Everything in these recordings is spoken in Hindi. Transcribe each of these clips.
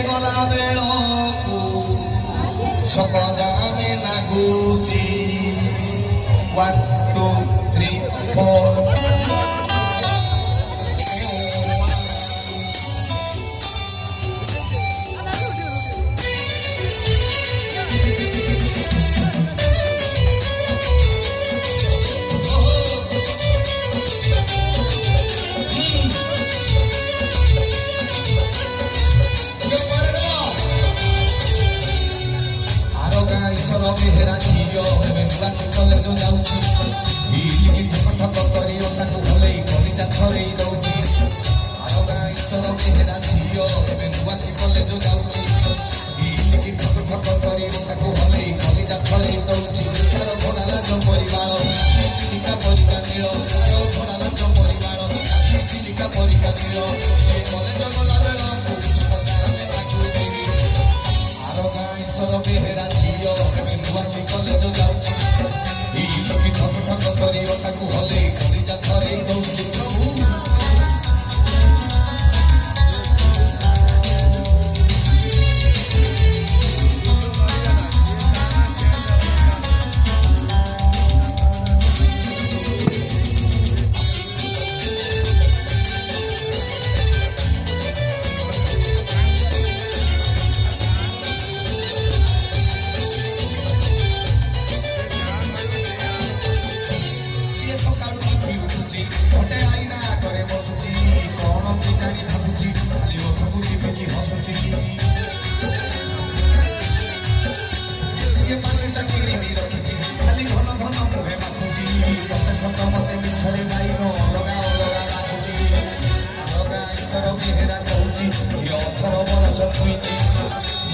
गला बेलू सकजामे नागुची 1 2 3 4 मेहरा झील बेनुआकी कलेज जाऊँगी हिलिकी ठक ठक कर भले कलिजा थरे दौची आर गाँ ईश्वर मेहरा झील बेनुआकी कलेज जाऊँगी हिलिकी ठक ठक कर भले कलिजा थरे दौची तार घोड़ा लाज परिवार चिलिका परिका नील तार घोड़ा लाज परिवार चिलिका परिका नील से कलेज गला बेला आर गाँ ईश्वर मेहरा झील बेनुआकी कलेज जाऊँगी हिलिकी ठक ठक कर भले कलिजा थरे दौची प्रभु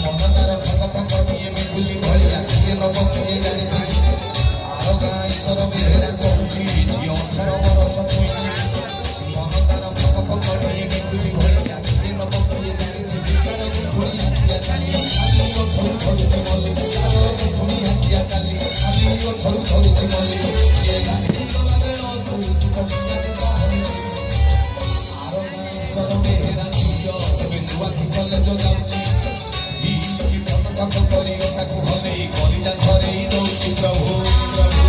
मन तार फक फक दिए में गुली भलिया किए नब किए जानी आर गाँ ईश्वर मेहरा कहूँ झी 18 बरस छुईची मन तार फक फक दिए में गुली भलिया किए नब किए जानी तार गुठुणी हाथिया चाली खाली थरु थरुची मल्ली तार गुठुणी हाथिया चाली खाली थरु थरुची मल्ली ये गाँधी गला बेल तू आर गाँ ईश्वर मेहरा झील बेनुआकी कलेज जाऊँगी ठक करी भले कलिजा थरे दौची प्रभु प्रभु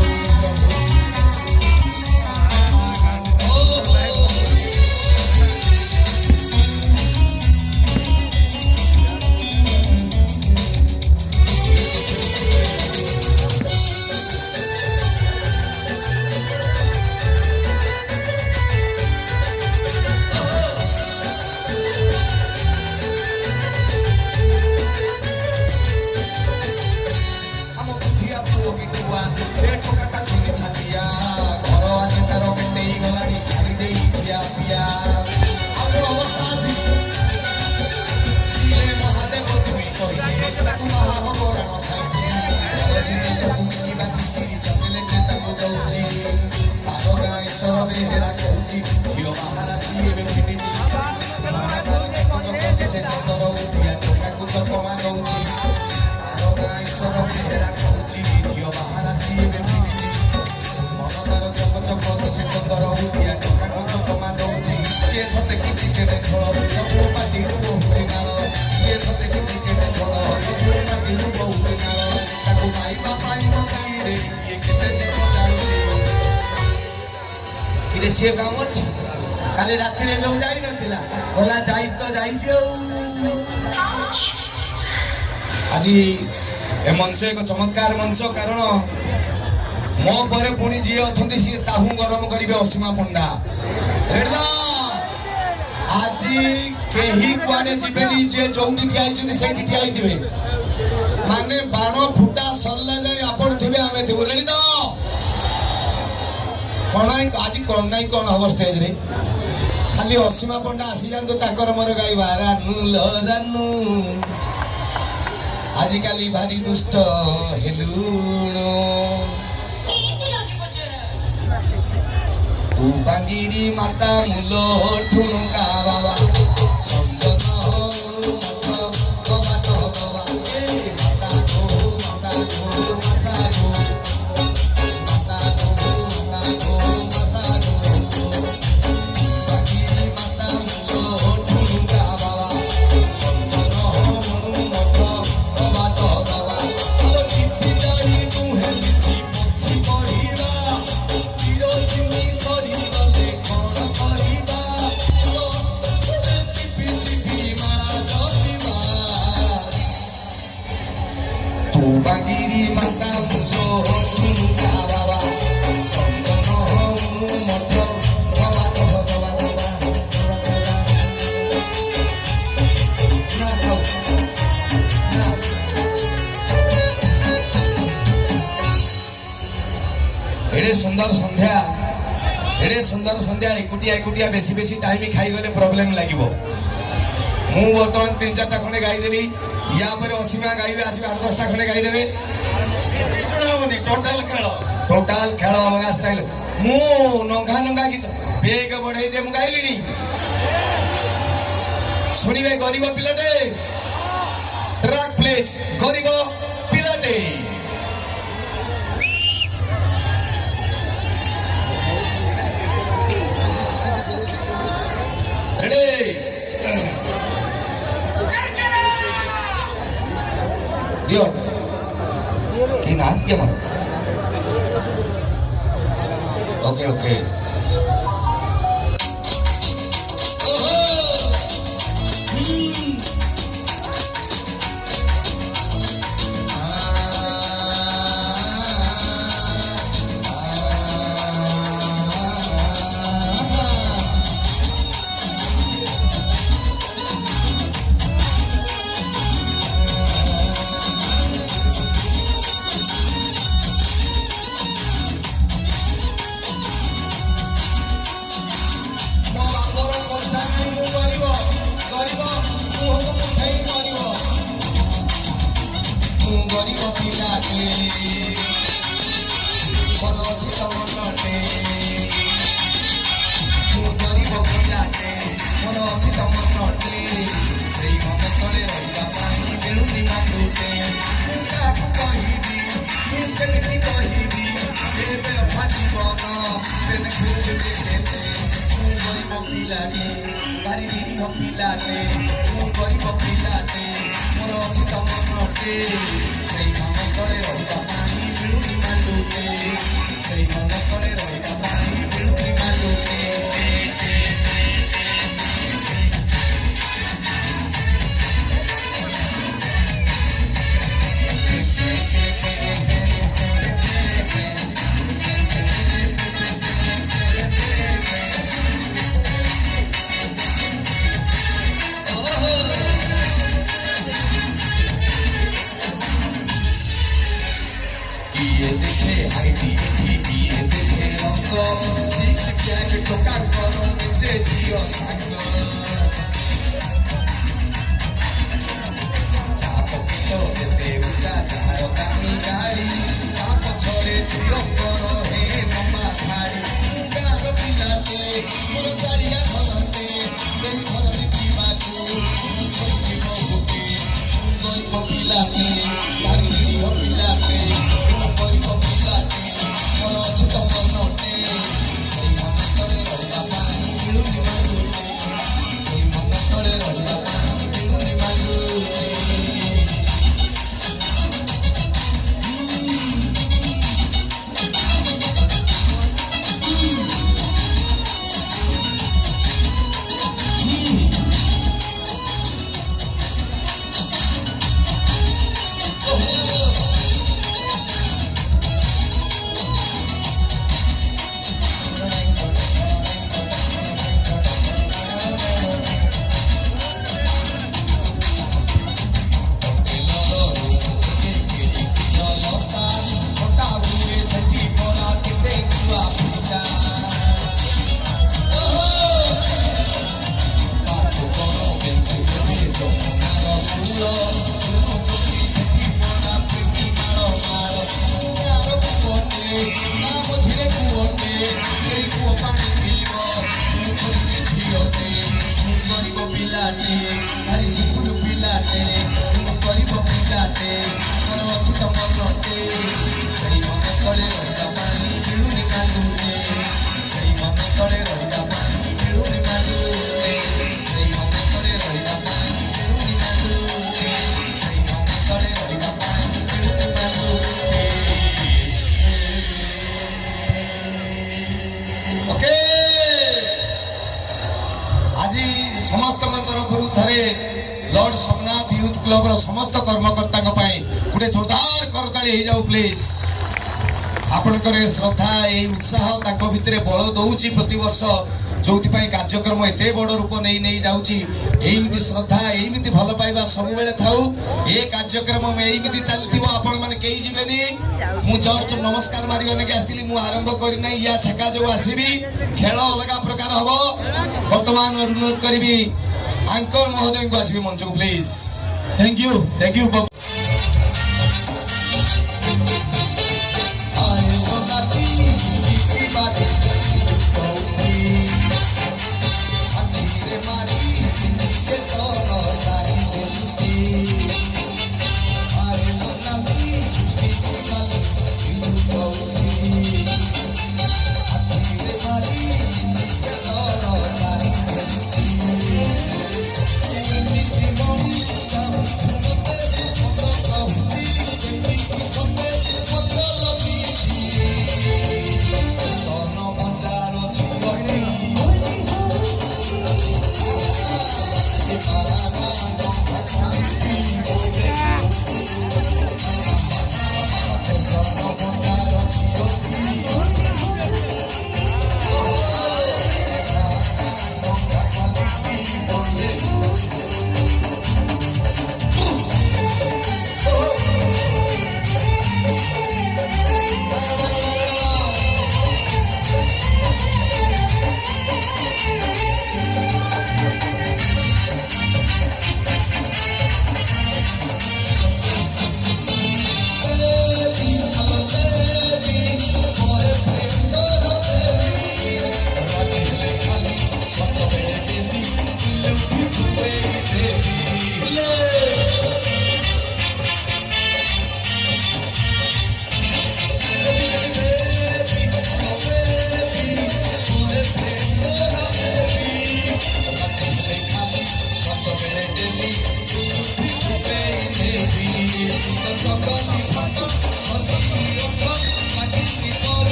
सी गाँव अच्छी काली राति जो जाई नथिला बोला जाई तो जाई आज ए मंच एक चमत्कार मंच कारण मो पर पुणी जी अच्छा सी ताहू गरम करेंगे असीमा पंडा आज कहीं कुआड़े जीवेनि जी जो ठिया से ठिया माने बाण फुटा सरला जाए आपण थे आम थी रेडी तो कौन आज कौन ना कौन हम स्टेज रे खाली असीमा पंडा आसी जातु ताकर मोर गाइबा रानू लो रानू आजिकाली भारी दुष्ट हेलुणो तू बांगिरी माता मुलो ठुणुका बाबा संजन Oh सुंदर संध्या एडे सुंदर संध्या एकुटिया एकुटिया बेसी बेसी टाइम खाई गले प्रॉब्लम लागिवो मु वर्तमान 3-4टा खंडे गाई देली या पर असीमा गाइबे आसीबे 8-10टा खंडे गाई देबे सुनावनी टोटल खेल अलगा स्टाइल मु नंगा नंगा गीत बेग बढ़ाई दे मु गाइलिनी सुनिबे गरीब पिलाटे ट्रैक प्लेज गरीब पिलाटे रेडी दियो कि नाम क्या मन okay okay lord Somnath youth club रो समस्त कर्मकर्ता गोटे जोरदार करताली हो जाऊ प्लीज आपनकर श्रद्धा ए उत्साह ताको भितरे बल दउची प्रति वर्ष जो कार्यक्रम एत बड़ रूप नहीं नहीं जाऊँगी एमती श्रद्धा एमती भल पाइबा सब बेले थाऊ ए कार्यक्रम एमती चलती आपण मैंने कहीं जीवेनी मु जस्ट नमस्कार मारे के आसती मु आरंभ करना या छक्का जो आसबि खेल अलग प्रकार हम बर्तमान अनुरोध करी आंकर महोदय को आसबि मंच को प्लीज थैंक यू